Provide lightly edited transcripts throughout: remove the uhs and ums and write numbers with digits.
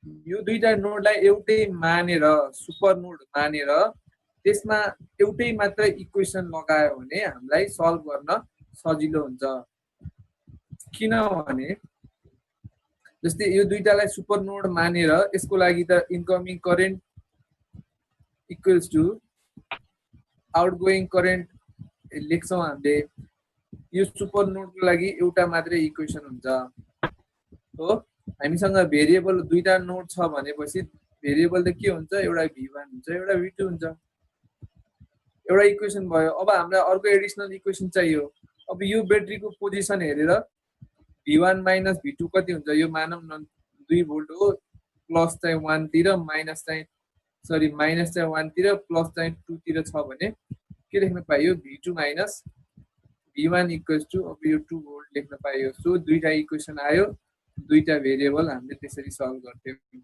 यो दुईटा नोडलाई एउटै मानेर सुपर नोड मानेर त्यसमा एउटै मात्र इक्वेसन लगायो भने हामीलाई सल्भ गर्न सजिलो हुन्छ। किनभने जस्तै यो दुईटालाई सुपर नोड मानेर यसको लागि त incoming current equals to outgoing current लेख्छौँ हामीले। यो सुपर नोडको लागि एउटा मात्रै इक्वेसन हुन्छ हो। हामीसँग भेरिएबल दुईटा नोड छ भनेपछि भेरिएबल त के हुन्छ, एउटा v1 हुन्छ एउटा v2 हुन्छ। एउटा इक्वेसन भयो। अब हामीलाई अर्को एडिसनल इक्वेसन चाहियो। अब यो ब्याट्रीको पोजिसन हेरेर v1 माइनस v2 कति हुन्छ, यो मानौँ न 2 भोल्ट हो, प्लस चाहिँ 1 तिर माइनस चाहिँ 1 तिर प्लस चाहिँ 2 तिर छ भने के लेख्न पाइयो, v2 minus v1 equals to अब यो 2 भोल्ट लेख्न पाइयो। सो दुईटा इक्वेसन आयो, दुईटा भेरिएबल हामीले त्यसरी सल्भ गर्थ्यौँ।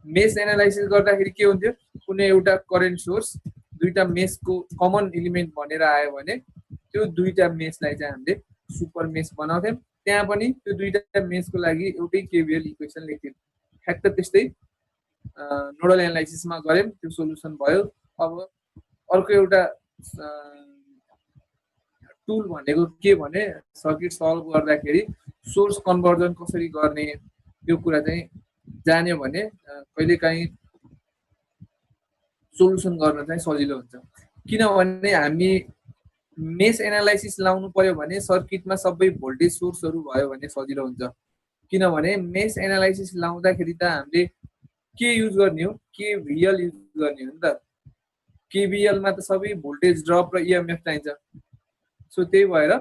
मेस एनालाइसिस गर्दाखेरि के हुन्थ्यो, कुनै एउटा करेन्ट सोर्स दुईटा मेसको कमन एलिमेन्ट बनेर आयो भने त्यो दुईटा मेसलाई चाहिँ हामीले सुपर मेस बनाउँथ्यौँ। त्यहाँ पनि त्यो दुईटा मेसको लागि एउटै केभिएल इक्वेसन लेख्थ्यौँ। ठ्याक्क त्यस्तै नोडल एनालाइसिसमा गऱ्यौँ, त्यो सोल्युसन भयो। अब अर्को एउटा टुल भनेको के भने सर्किट सल्भ गर्दाखेरि सोर्स कन्भर्जन कसरी गर्ने त्यो कुरा चाहिँ जान्यो भने कहिलेकाहीँ सोल्युसन गर्न चाहिँ सजिलो हुन्छ। किनभने हामी मेस एनालाइसिस लाउनु पर्यो भने सर्किटमा सबै भोल्टेज सोर्सहरू भयो भने सजिलो हुन्छ। किनभने मेस एनालाइसिस लाउँदाखेरि त हामीले के युज गर्ने हो, केभिएल युज गर्ने हो नि त। केभिएलमा त सबै भोल्टेज ड्रप र इएमएफ चाहिन्छ। सो त्यही भएर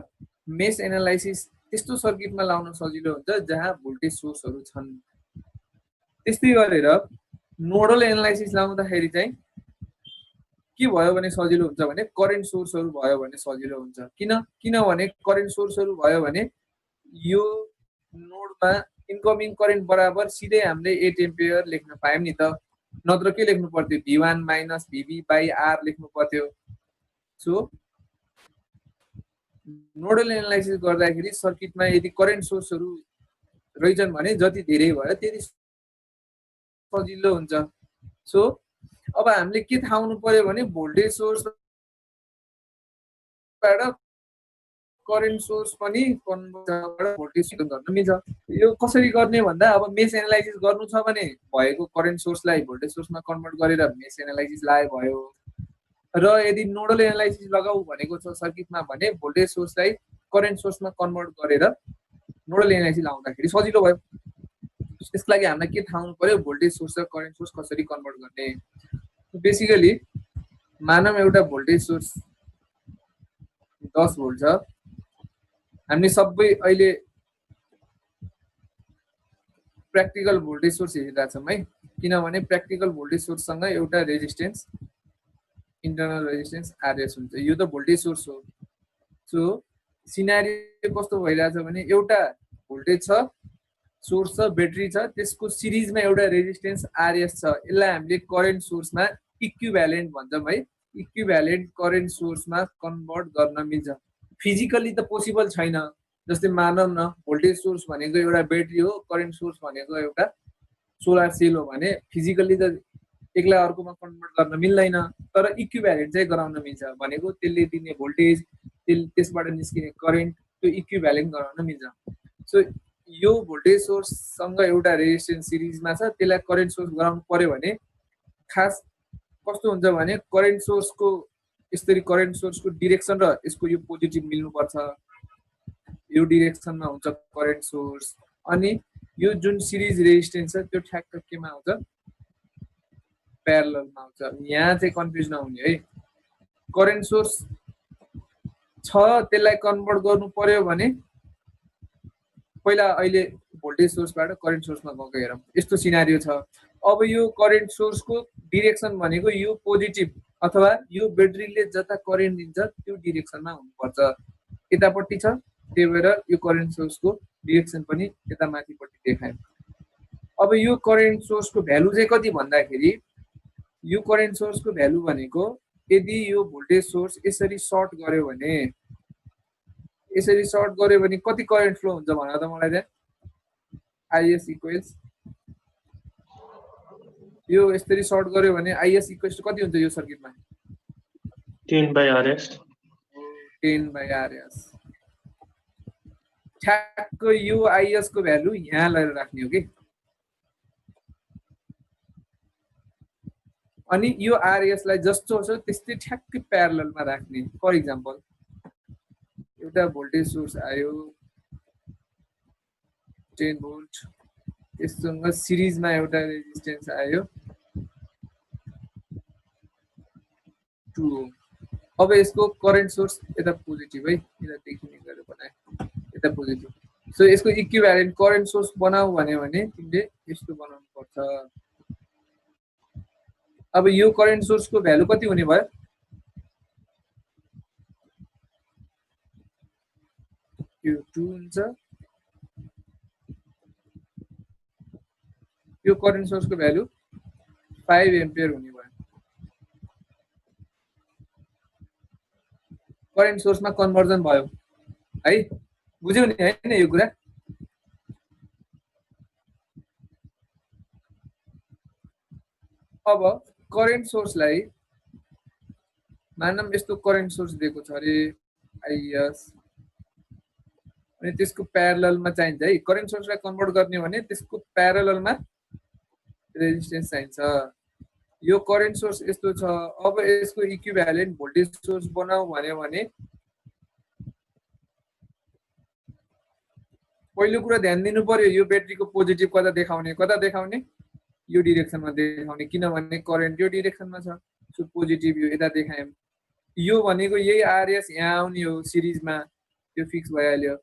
मेस एनालाइसिस त्यस्तो सर्किटमा लाउन सजिलो हुन्छ जहाँ भोल्टेज सोर्सहरू छन्। त्यस्तै गरेर नोडल एनालाइसिस लाउँदाखेरि चाहिँ के भयो भने सजिलो हुन्छ भने करेन्ट सोर्सहरू भयो भने सजिलो हुन्छ। किनभने करेन्ट सोर्सहरू भयो भने यो नोडमा इन्कमिङ करेन्ट बराबर सिधै हामीले 8 एम्पियर लेख्न पायौँ नि त। नत्र के लेख्नु पर्थ्यो, v1 minus vb by r लेख्नु पर्थ्यो। सो नोडल एनालाइसिस गर्दाखेरि सर्किटमा यदि करेन्ट सोर्सहरू रहेछन् भने जति धेरै भयो त्यति सजिलो हुन्छ। सो अब हामीले के थाहा हुनु पर्यो भने भोल्टेज सोर्सबाट करेन्ट सोर्स पनि कन्भर्ट भोल्टेज गर्न मिल्छ। यो कसरी गर्ने भन्दा अब मेस एनालाइसिस गर्नु छ भने भएको करेन्ट सोर्सलाई भोल्टेज सोर्समा कन्भर्ट गरेर मेस एनालाइसिस लाए भयो। र यदि नोडल एनालाइसिस लगाऊ भनेको छ सर्किटमा भने भोल्टेज सोर्सलाई करेन्ट सोर्समा कन्भर्ट गरेर नोडल एनालाइसिस लाउँदाखेरि सजिलो भयो। त्यसको लागि हामीलाई के थाहा हुनु पर्यो, भोल्टेज सोर्स र करेन्ट सोर्स कसरी कन्भर्ट गर्ने। बेसिकली मानव एउटा भोल्टेज सोर्स 10 भोल्ट छ। हामीले सबै अहिले प्र्याक्टिकल भोल्टेज सोर्स हेरिरहेछौँ है। किनभने प्र्याक्टिकल भोल्टेज सोर्ससँग एउटा रेजिस्टेन्स इन्टरनल रेजिस्टेन्स आरएस हुन्छ। यो त भोल्टेज सोर्स हो। सो सिनारियो कस्तो भइरहेछ भने एउटा भोल्टेज छ, सोर्स छ, ब्याट्री छ, त्यसको सिरिजमा एउटा रेजिस्टेन्स आरएस छ। यसलाई हामीले करेन्ट सोर्समा इक्विभ्यालेन्ट भन्छौँ है। इक्विभ्यालेन्ट करेन्ट सोर्समा कन्भर्ट गर्न मिल्छ। फिजिकली त पोसिबल छैन। जस्तै मानौँ न भोल्टेज सोर्स भनेको एउटा ब्याट्री हो, करेन्ट सोर्स भनेको एउटा सोलर सेल हो भने फिजिकली त एकलाई अर्कोमा कन्भर्ट गर्न मिल्दैन। तर इक्विभ्यालेन्ट चाहिँ गराउन मिल्छ। भनेको त्यसले दिने भोल्टेज, त्यसबाट निस्किने करेन्ट त्यो इक्विभ्यालेन्ट गराउन मिल्छ। सो यो भोल्टेज सोर्ससँग एउटा रेजिस्टेन्स सिरिजमा छ, त्यसलाई करेन्ट सोर्स गराउनु पर्यो भने खास कस्तो हुन्छ भने करेन्ट सोर्सको यसरी करेन्ट सोर्सको डिरेक्सन र यसको यो पोजिटिभ मिल्नुपर्छ। यो डिरेक्सनमा हुन्छ करेन्ट सोर्स। अनि यो जुन सिरिज रेजिस्टेन्स छ त्यो ठ्याक्क केमा आउँछ, प्यारललमा आउँछ। यहाँ चाहिँ कन्फ्युज नहुने है। करेन्ट सोर्स छ, त्यसलाई कन्भर्ट गर्नु पर्यो भने पहिला अहिले भोल्टेज सोर्सबाट करेन्ट सोर्समा गएको हेरौँ। यस्तो सिनारियो छ। अब यो करेन्ट सोर्सको डिरेक्सन भनेको यो पोजिटिभ अथवा यो ब्याट्रीले जता करेन्ट दिन्छ त्यो डिरेक्सनमा हुनुपर्छ। यतापट्टि छ, त्यही भएर यो करेन्ट सोर्सको डिरेक्सन पनि यता माथिपट्टि देखायो। अब यो करेन्ट सोर्सको भ्यालु चाहिँ कति भन्दाखेरि यो करेन्ट सोर्सको भ्यालु भनेको यदि यो भोल्टेज सोर्स यसरी सर्ट गर्यो भने कति करेन्ट फ्लो हुन्छ भन त मलाई। त्यहाँ आइएस इक्वल्स यो यसरी सर्ट गर्यो भने आइएस इक्वल्स टु कति हुन्छ यो सर्किटमा 10/RS 10/RS ठ्याक्क यो आइएस को भ्यालु यहाँ लगेर राख्ने हो कि अनि यो आरएस लाई जस्तो छ त्यस्तै ठ्याक्कै प्यारललमा राख्ने फर एक्जाम्पल एउटा भोल्टेज सोर्स आयो 10 भोल्ट त्यससँग सिरिजमा एउटा रेजिस्टेन्स आयो 2 ओम अब यसको करेन्ट सोर्स यता पोजिटिभ है यता देखिने गरेर बनाए यता पोजिटिभ सो यसको इक्विभ्यालेन्ट करेन्ट सोर्स बनाऊ भन्यो भने तिमीले यस्तो बनाउनु पर्छ अब यो करेन्ट सोर्स को भ्यालु कति हुने भयो यो 2 हुन्छ यो करेन्ट सोर्स को भ्यालु 5 एम्पियर हुने भयो करेन्ट सोर्समा कन्भर्जन भयो है बुझ्यौ नि हैन यो कुरा अब करेन्ट सोर्सलाई मानम यस्तो करेन्ट सोर्स दिएको छ अरे आइएस अनि त्यसको प्यारललमा चाहिन्छ है करेन्ट सोर्सलाई कन्भर्ट गर्ने भने त्यसको प्यारललमा रेजिस्टेन्स चाहिन्छ यो करेन्ट सोर्स यस्तो छ अब यसको इक्विभ्यालेन्ट भोल्टेज सोर्स बनाऊ भन्यो भने पहिलो कुरा ध्यान दिनु पर्यो यो ब्याट्रीको पोजिटिभ कता देखाउने यो डिरेक्सनमा देखाउने किनभने करेन्ट यो डिरेक्सनमा छ सो पोजिटिभ यो यता देखायौं यो भनेको यही आरएस यहाँ आउने हो सिरिजमा त्यो फिक्स भइहाल्यो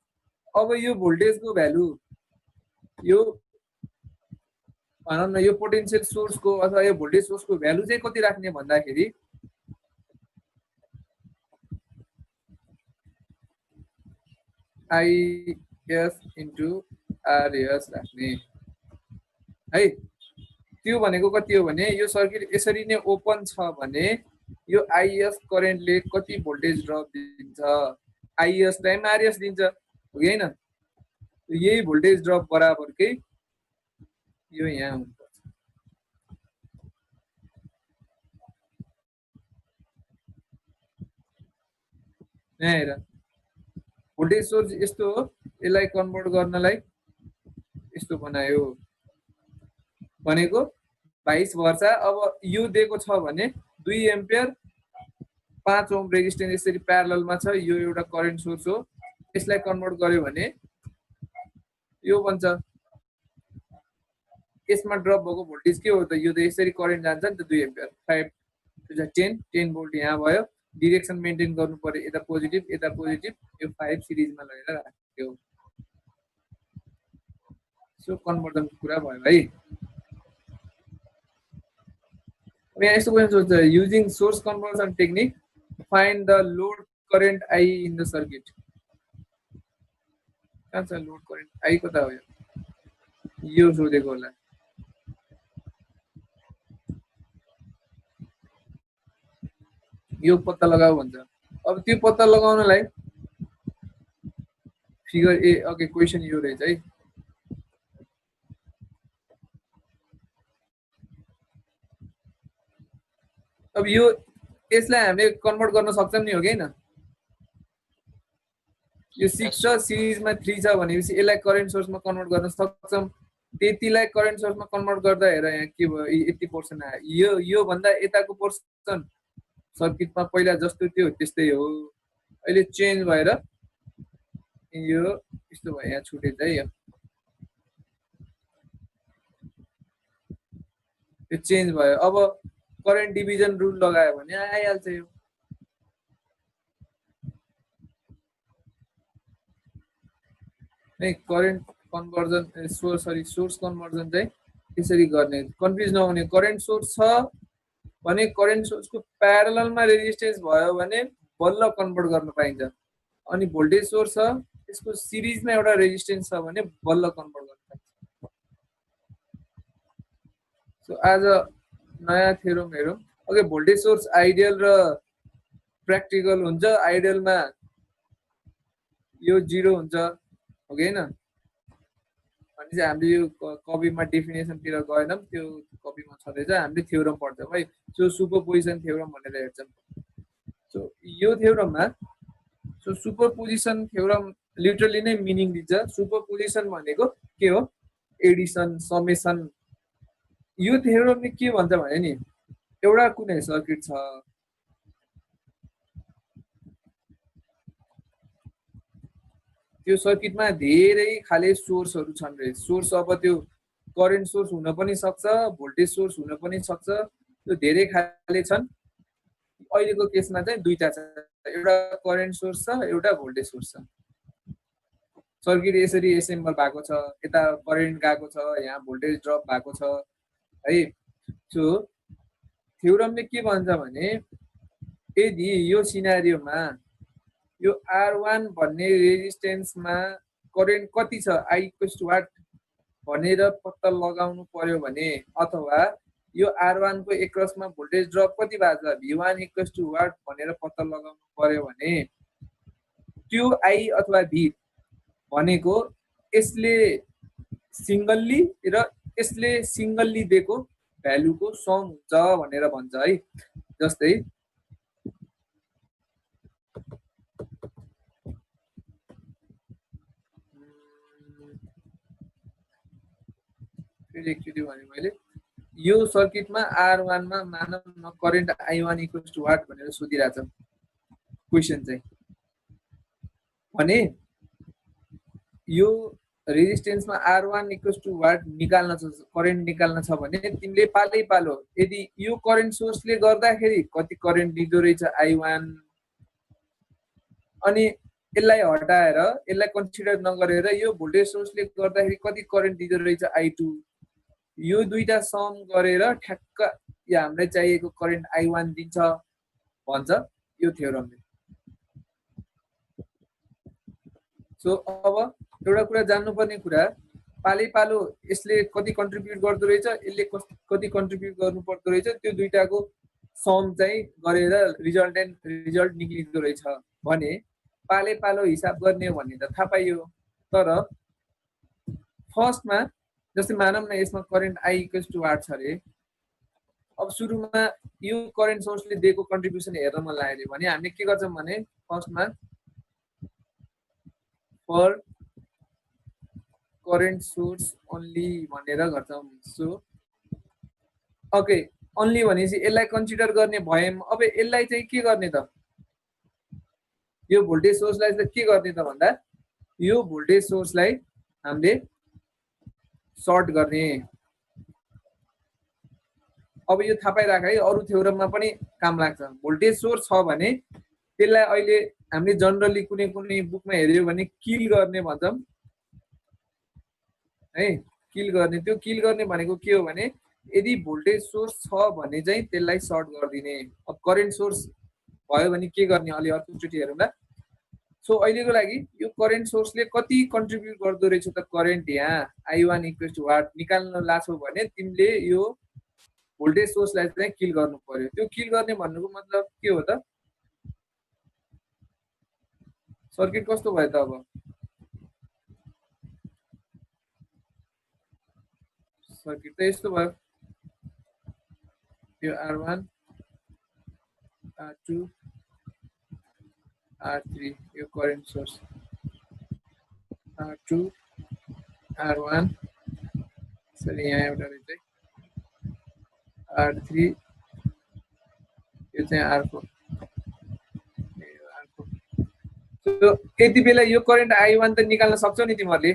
अब यो भोल्टेजको भ्यालु यो भनौं न यो पोटेन्शियल सोर्सको अथवा यो भोल्टेज सोर्सको भ्यालु चाहिँ कति राख्ने भन्दाखेरि आइएस इन्टु आरएस राख्ने है त्यो भनेको कति हो भने यो सर्किट यसरी नै ओपन छ भने यो आइएस करेन्टले कति भोल्टेज ड्रप दिन्छ आइएस टाइम आरएस दिन्छ हो कि हैन यही भोल्टेज ड्रप बराबरकै यो यहाँ हुनुपर्छ यहाँ हेर भोल्टेज सोर्स यस्तो हो यसलाई कन्भर्ट गर्नलाई यस्तो बनायो भनेको 22 वर्षा अब यो दिएको छ भने 2 एम्पियर 5 ओम रेजिस्टेन्स यसरी प्यारललमा छ यो एउटा करेन्ट सोर्स हो यसलाई कन्भर्ट गर्यो भने यो बन्छ यसमा ड्रप भएको भोल्टेज के हो त यो त यसरी करेन्ट जान्छ नि त 2 एम्पियर 5 10 भोल्ट यहाँ भयो डिरेक्सन मेन्टेन गर्नु पर्यो यता पोजिटिभ यो 5 सिरिजमा लगेर राख्यो सो कन्भर्जनको कुरा भयो भाइ यहाँ यस्तो क्वेशन सोध्छ using source conversion technique find the load current I in the circuit कहाँ छ लोड करेन्ट आई कता हो यो सोधेको होला यो पत्ता लगाऊ भन्छ अब त्यो पत्ता लगाउनलाई फिगर ए ओके क्वेशन यो रहेछ है अब यो यसलाई हामीले कन्भर्ट गर्न सक्छौं नि हो कि हैन यो 6 छ सिरिजमा 3 छ भनेपछि यसलाई करेन्ट सोर्समा कन्भर्ट गर्न सक्छौं त्यतिलाई करेन्ट सोर्समा कन्भर्ट गर्दा हेर यहाँ के भयो 80% आयो यो भन्दा यताको पोर्सन सर्किटमा पहिला जस्तो थियो त्यस्तै हो अहिले चेन्ज भएर यो यस्तो भयो यहाँ छुटेछ है यो चेन्ज भयो अब करेन्ट डिभिजन रुल लगायो भने आइहाल्छ यो नै करेन्ट कन्भर्जन सोर्स कन्भर्जन चाहिँ त्यसरी गर्ने कन्फ्युज नहुने करेन्ट सोर्स छ भने करेन्ट सोर्सको प्यारललमा रेजिस्टेन्स भयो भने बल्ल कन्भर्ट गर्न पाइन्छ अनि भोल्टेज सोर्स छ त्यसको सिरिजमा एउटा रेजिस्टेन्स छ भने बल्ल कन्भर्ट गर्न पाइन्छ सो आज नयाँ थ्योरम हेरौँ ओके भोल्टेज सोर्स आइडियल र प्र्याक्टिकल हुन्छ आइडियलमा यो 0 हुन्छ हो कि हैन भनेपछि हामीले यो कपीमा डेफिनेसनतिर गएनौँ, त्यो कपीमा छँदैछ, हामीले थ्योरम पढ्छौँ है। सो सुपरपोजिसन थ्योरम भनेर हेर्छौँ। सो यो थ्योरममा सो सुपरपोजिसन थ्योरम लिटरली नै मिनिङ दिन्छ। सुपरपोजिसन भनेको के हो? Edison, summation. यो थ्योरमले के भन्छ भने नि, एउटा कुनै सर्किट छ, त्यो सर्किटमा धेरै खाले सोर्सहरू छन् रे। सोर्स अब त्यो करेन्ट सोर्स हुन पनि सक्छ, भोल्टेज सोर्स हुन पनि सक्छ, त्यो धेरै खाले छन्। अहिलेको केसमा चाहिँ दुईटा छ, एउटा करेन्ट सोर्स छ, एउटा भोल्टेज सोर्स छ। सर्किट यसरी एसेम्बल भएको छ, यता करेन्ट गएको छ, यहाँ भोल्टेज ड्रप भएको छ है। सो थ्योरमले के भन्छ भने, यदि यो सिनारियोमा यो R1 भन्ने रेजिस्टेन्समा करेन्ट कति छ, I = what भनेर पत्ता लगाउनु पर्यो भने, अथवा यो R1 को एक्रसमा भोल्टेज ड्रप कति भएको छ, V1 = what भनेर पत्ता लगाउनु पर्यो भने, त्यो I अथवा V भनेको यसले सिंगल्ली र यसले सिंगल्ली दिएको भ्यालुको सम हुन्छ भनेर भन्छ है। जस्तै एकचोटि भने मैले यो सर्किटमा R1 मा मानव न करेन्ट I1 = what भनेर सोधिरहेछ क्वेशन चाहिँ। भने यो रेजिस्टेन्समा R1 = what निकाल्न छ, करेन्ट निकाल्न छ भने तिमीले पालै पालो यदि यो करेन्ट सोर्सले गर्दाखेरि कति करेन्ट दिँदो रहेछ I1, अनि यसलाई हटाएर यसलाई कन्सिडर नगरेर यो भोल्टेज सोर्सले गर्दाखेरि कति करेन्ट दिँदो रहेछ I2, यो दुईटा सम गरेर ठ्याक्क यो हामीलाई चाहिएको करेन्ट I1 दिन्छ भन्छ यो थ्योरमले। सो अब एउटा कुरा जान्नुपर्ने कुरा, पालै पालो यसले कति कन्ट्रिब्युट गर्दो रहेछ, यसले कति कन्ट्रिब्युट गर्नु पर्दो रहेछ, त्यो दुईटाको सम चाहिँ गरेर रिजल्ट निक्लिँदो रहेछ भने पालै पालो हिसाब गर्ने हो भन्ने त थाहा पाइयो। तर फर्स्टमा जस्तै मानौँ न यसमा करेन्ट I = what छ अरे, अब सुरुमा यो करेन्ट सोर्सले दिएको कन्ट्रिब्युसन हेर्न मन लाग्यो भने हामीले के गर्छौँ भने फर्स्टमा फर करेन्ट सोर्स ओन्ली भनेर गर्छौँ। सो ओके, ओन्ली भनेपछि यसलाई कन्सिडर गर्ने भएम। अब यसलाई चाहिँ के गर्ने त, यो भोल्टेज सोर्सलाई चाहिँ के गर्ने त भन्दा यो भोल्टेज सोर्सलाई हामीले सर्ट गर्ने। अब यो थाहा पाइराख है, अरू थ्योरममा पनि काम लाग्छ। भोल्टेज सोर्स छ भने त्यसलाई अहिले हामीले जनरली कुनै कुनै बुकमा हेर्यो भने किल गर्ने भन्छौँ है, किल गर्ने। त्यो किल गर्ने भनेको के हो भने यदि भोल्टेज सोर्स छ भने चाहिँ त्यसलाई सर्ट गरिदिने। अब करेन्ट सोर्स भयो भने के गर्ने, अलि अर्कोचोटि हेरौँला। सो अहिलेको लागि यो करेन्ट सोर्सले कति कन्ट्रिब्युट गर्दो रहेछ त करेन्ट, यहाँ I1 = what निकाल्न लाछौ भने तिमीले यो भोल्टेज सोर्सलाई चाहिँ किल गर्नु पर्यो। त्यो किल गर्ने भन्नुको मतलब के हो त, सर्किट कस्तो भयो त, अब सर्किट त यस्तो भयो, यो R1 R2 R3 यो current source, R2 R1 sorry यहाँ एउटा रहेछ R3 यो चाहिँ R4। सो यति बेला यो करेन्ट I1 त निकाल्न सक्छौ नि तिमीहरूले,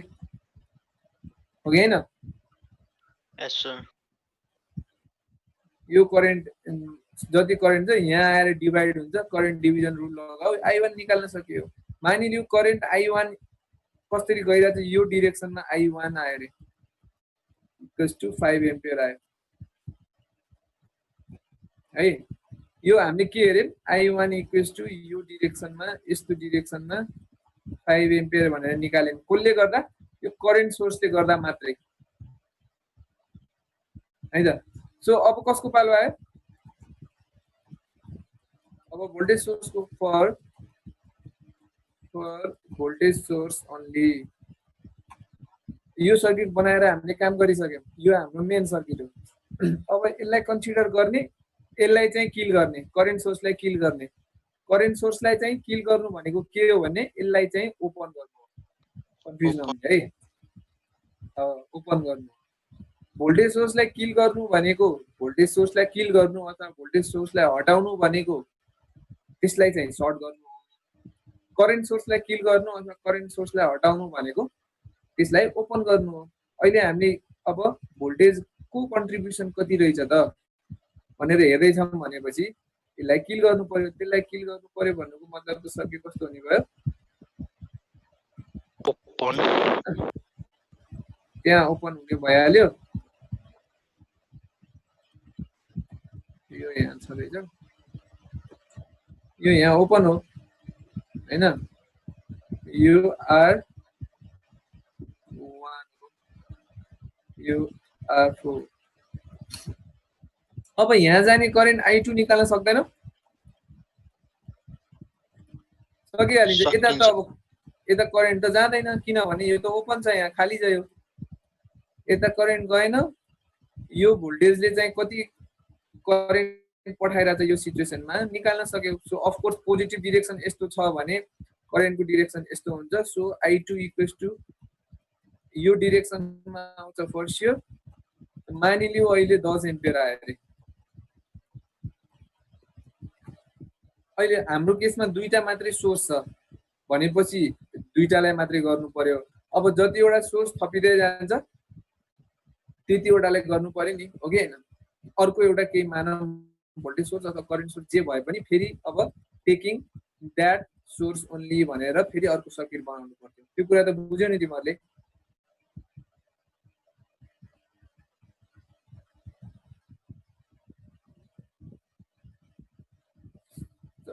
हो कि हैन? यस सर। यो करेन्ट जति करेन्ट छ यहाँ आएर डिभाइड हुन्छ, करेन्ट डिभिजन रुल लगाऊ, I1 निकाल्न सकियो। मानिलियो करेन्ट I1 कसरी गइरहेछ, यो डिरेक्सनमा I1 आयो रे, = 5 एम्पियर आयो है। यो हामीले के हेर्यौं, I1 = यो डिरेक्सनमा, यस्तो डिरेक्सनमा 5 एम्पियर भनेर निकाल्यौं। कसले गर्दा, यो करेन्ट सोर्सले गर्दा मात्रै है त। सो अब कसको पालो आयो, अब भोल्टेज सोर्सको फर भोल्टेज सोर्स ओन्ली। यो सर्किट बनाएर हामीले काम गरिसक्यौँ, यो हाम्रो मेन सर्किट हो। अब यसलाई कन्सिडर गर्ने, यसलाई चाहिँ किल गर्ने, करेन्ट सोर्सलाई किल गर्ने। करेन्ट सोर्सलाई चाहिँ किल गर्नु भनेको के हो भने यसलाई चाहिँ ओपन गर्नु हो, कन्फ्युज नहुने है, ओपन गर्नु। भोल्टेज सोर्सलाई किल गर्नु भनेको, भोल्टेज सोर्सलाई किल गर्नु अथवा भोल्टेज सोर्सलाई हटाउनु भनेको त्यसलाई चाहिँ सर्ट गर्नु हो। करेन्ट सोर्सलाई किल गर्नु अथवा करेन्ट सोर्सलाई हटाउनु भनेको त्यसलाई ओपन गर्नु हो। अहिले हामीले अब भोल्टेजको कन्ट्रिब्युसन कति रहेछ त भनेर हेर्दैछौँ भनेपछि यसलाई किल गर्नु पर्यो। त्यसलाई किल गर्नु पर्यो भन्नुको मतलब त सर्किट कस्तो हुने भयो, ओपन, त्यहाँ ओपन हुने भइहाल्यो। यो यहाँ छ रहेछ, यो यहाँ ओपन हो हैन, यो आर 1 यो आर 4। अब यहाँ जाने करेन्ट I2 निकाल्न सक्दैनौ, सकिहालिन्छ। यता त अब यता करेन्ट त जाँदैन किनभने यो त ओपन छ, यहाँ खाली छ, यो यता करेन्ट गएन। यो भोल्टेजले चाहिँ कति करेन्ट पठाइरहेछ यो सिचुएसनमा निकाल्न सक्यो। So of course positive direction यस्तो छ भने करेन्टको डिरेक्सन यस्तो हुन्छ। सो I2 इक्वल्स टु यो डिरेक्सनमा आउँछ फर स्योर। मानिलियो अहिले 10 एम्पियर आयो अरे। अहिले हाम्रो केसमा दुईटा मात्रै सोर्स छ भनेपछि दुईटालाई मात्रै गर्नु पर्यो। अब जतिवटा सोर्स थपिँदै जान्छ त्यतिवटालाई गर्नु पर्यो नि, हो कि हैन। अर्को एउटा केही मानव भोल्टेज सोर्स अथवा करेन्ट सोर्स जे भए पनि फेरि अब टेकिङ द्याट सोर्स ओन्ली भनेर फेरि अर्को सर्किट बनाउनु पर्थ्यो। त्यो कुरा त बुझ्यौ नि तिमीहरूले।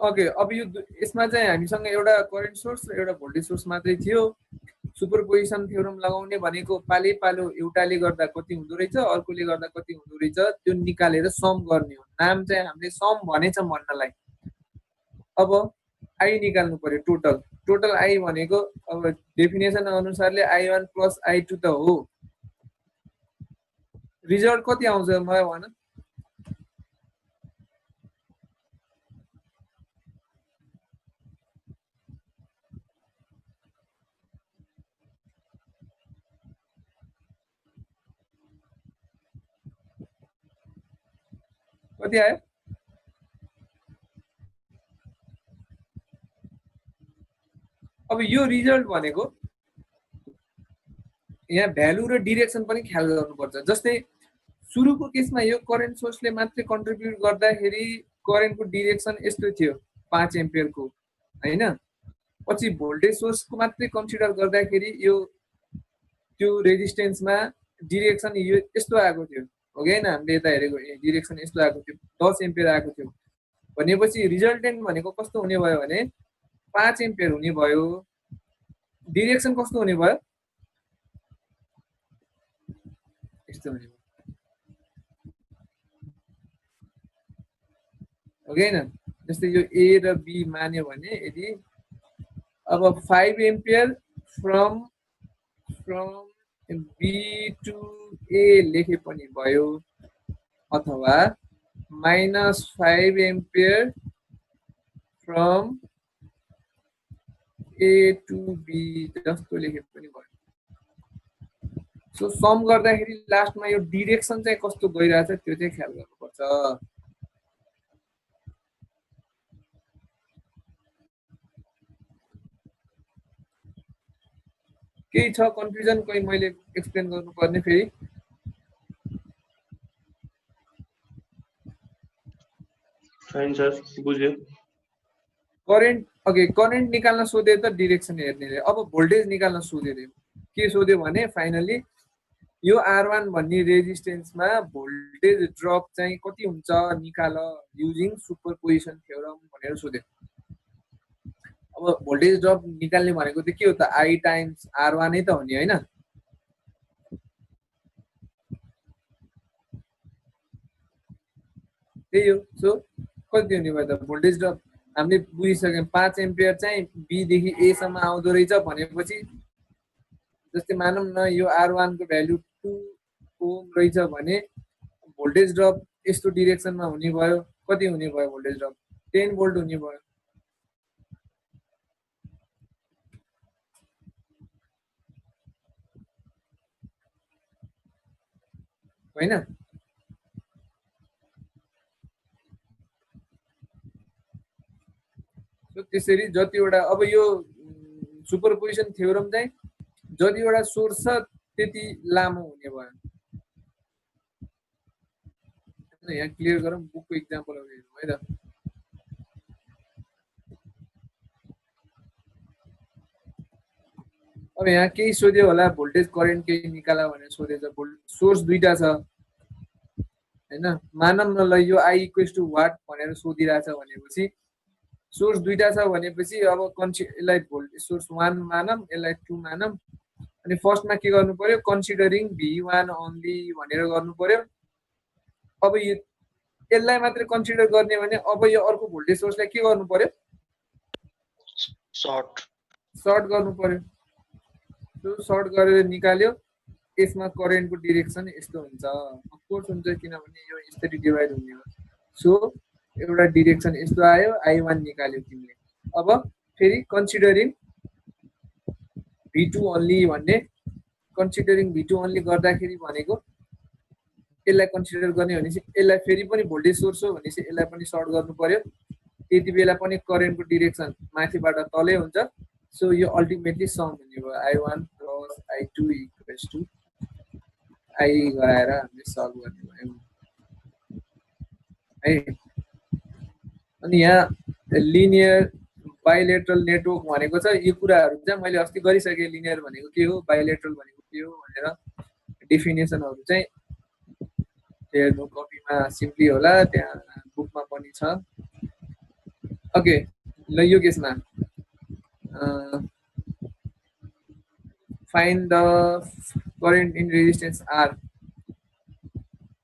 ओके, अब यो यसमा चाहिँ हामीसँग एउटा करेन्ट सोर्स र एउटा भोल्टेज सोर्स मात्रै थियो। सुपरपोजिसन थ्योरम लगाउने भनेको पाले पालो एउटाले गर्दा कति हुँदो रहेछ, अर्कोले गर्दा कति हुँदो रहेछ त्यो निकालेर सम गर्ने हो। नाम चाहिँ हामीले सम भनेछ भन्नलाई। अब आई निकाल्नु पर्यो, टोटल। टोटल आई भनेको अब डेफिनेसन अनुसारले I1 प्लस I2 त हो। रिजल्ट कति आउँछ मलाई भन। कति आयो? अब यो रिजल्ट भनेको यहाँ भ्यालु र डिरेक्सन पनि ख्याल गर्नुपर्छ। जस्तै सुरुको केसमा यो करेन्ट सोर्सले मात्रै कन्ट्रिब्युट गर्दाखेरि करेन्टको डिरेक्सन यस्तो थियो 5 एम्पियरको हैन। पछि भोल्टेज सोर्सको मात्रै कन्सिडर गर्दाखेरि यो त्यो रेजिस्टेन्समा डिरेक्सन यो यस्तो आएको थियो, हो कि हैन। हामीले यता हेरेको डिरेक्सन यस्तो आएको थियो, 10 एम्पियर आएको थियो भनेपछि रिजल्टेन्ट भनेको कस्तो हुने भयो भने 5 एम्पियर हुने भयो। डिरेक्सन कस्तो हुने भयो, यस्तो हुने भयो, हो कि हैन। जस्तै यो ए र बी मान्यो भने यदि अब 5 ampere from B to A लेखे पनि भयो अथवा -5 ampere from A to B जस्तो लेखे पनि भयो। सो सम गर्दाखेरि लास्टमा यो डिरेक्सन चाहिँ कस्तो गइरहेछ त्यो चाहिँ ख्याल गर्नुपर्छ। केही छ कन्फ्युजन, कोही मैले एक्सप्लेन गर्नुपर्ने फेरि? फाइन सर, बुझ्यो। करेन्ट ओके, करेन्ट निकाल्न सोधे त डिरेक्सन हेर्ने। अब भोल्टेज निकाल्न सोधे के सोध्यो भने फाइनली यो R1 भन्ने रेजिस्टेन्समा भोल्टेज ड्रप चाहिँ कति हुन्छ निकाल युजिङ सुपरपोजिसन थ्योरम भनेर सोध्यो। अब भोल्टेज ड्रप निकाल्ने भनेको त के हो त, I टाइम्स R1 नै त हो नि हैन। त्यही हो। सो कति हुने भयो त भोल्टेज ड्रप हामीले बुझिसक्यौँ। 5 एम्पियर चाहिँ बी देखि ए सम्म आउँदो रहेछ भनेपछि जस्तै मानौँ न यो R1 को भ्यालु 2 ओम रहेछ भने भोल्टेज ड्रप यस्तो डिरेक्सनमा हुने भयो, कति हुने भयो भोल्टेज ड्रप 10 भोल्ट हुने भयो। होइन त्यसरी जतिवटा अब यो सुपरपोजिसन थ्योरम चाहिँ जतिवटा सोर्स छ त्यति लामो हुने भयो। यहाँ क्लियर गरौँ बुकको इक्जाम्पलहरू हेरौँ है त। अब यहाँ केही सोध्यो होला भोल्टेज करेन्ट केही निकाला भनेर सोधेछ। सोर्स दुईटा छ होइन, मानौँ न ल यो आई इक्वल्स टु वाट भनेर सोधिरहेछ भनेपछि सोर्स दुईटा छ भनेपछि अब यसलाई भोल्टेज सोर्स 1 मानौँ, यसलाई 2 मानौँ। अनि फर्स्टमा के गर्नु पर्यो, कन्सिडरिङ V1 ओन्ली भनेर गर्नु पर्यो। अब यसलाई मात्रै कन्सिडर गर्ने भने अब यो अर्को भोल्टेज सोर्सलाई के गर्नु पर्यो, सर्ट गर्नु पर्यो। त्यो सर्ट गरेर निकाल्यो, यसमा करेन्टको डिरेक्सन यस्तो हुन्छ। अफकोर्स हुन्छ किनभने यो यसरी डिभाइड हुने हो। सो एउटा डिरेक्सन यस्तो आयो, I1 निकाल्यो तिमीले। अब फेरि कन्सिडरिङ V2 ओन्ली भन्ने, कन्सिडरिङ V2 ओन्ली गर्दाखेरि भनेको यसलाई कन्सिडर गर्ने भनेपछि यसलाई फेरि पनि भोल्टेज सोर्स हो भनेपछि यसलाई पनि सर्ट गर्नु पर्यो। त्यति बेला पनि करेन्टको डिरेक्सन माथिबाट तलै हुन्छ। सो यो अल्टिमेटली सम हुने भयो I1 plus I2 equals to I गराएर हामीले सल्भ गर्ने भयो है। अनि यहाँ लिनियर बाइलेटरल नेटवर्क भनेको छ, यो कुराहरू चाहिँ मैले अस्ति गरिसकेँ। लिनियर भनेको के हो, बाइलेटरल भनेको के हो भनेर डेफिनेसनहरू चाहिँ हेर्नु कपीमा सिम्पली होला, त्यहाँ बुकमा पनि छ। ओके ल यो केसमा find the current in resistance R।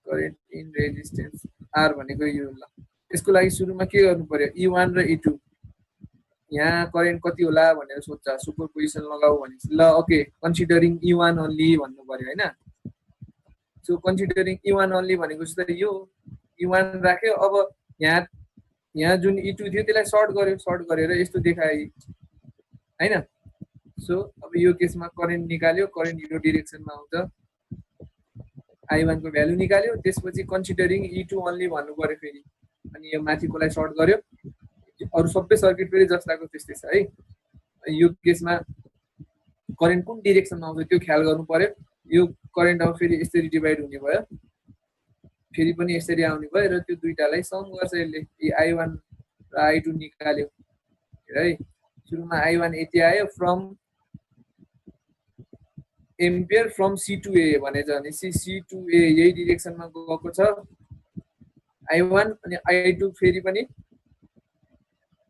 Current in resistance R भनेको यो ल। यसको लागि सुरुमा के गर्नु पर्यो, E1 र E2 यहाँ करेन्ट कति होला भनेर सोध्छ। सुपरपोजिसन लगाऊ भनेपछि ल ओके कन्सिडरिङ E1 ओन्ली भन्नु पर्यो होइन। सो कन्सिडरिङ E1 ओन्ली भनेको चाहिँ यो E1 राख्यो। अब यहाँ जुन E2 थियो त्यसलाई सर्ट गर्यो, सर्ट गरेर यस्तो देखायो होइन। सो अब यो केसमा करेन्ट निकाल्यो, करेन्ट यो डिरेक्सनमा आउँछ, I1 को भ्यालु निकाल्यो। त्यसपछि कन्सिडरिङ E2 ओन्ली भन्नु पर्यो फेरि, अनि यो माथिकोलाई सर्ट गर्यो। अरू सबै सर्किट फेरि जस्ताको त्यस्तै छ है। यो केसमा करेन्ट कुन डिरेक्सनमा आउँछ त्यो ख्याल गर्नु पर्यो। यो करेन्ट अब फेरि यसरी डिभाइड हुने भयो, फेरि पनि यसरी आउने भयो र त्यो दुईटालाई सम गर्छ यसले। I1 र I2 निकाल्यो है। सुरुमा I1 यति आयो, from ampere from C to A भनेछ भने C to A यही डिरेक्सनमा गएको छ I1, अनि I2 फेरि पनि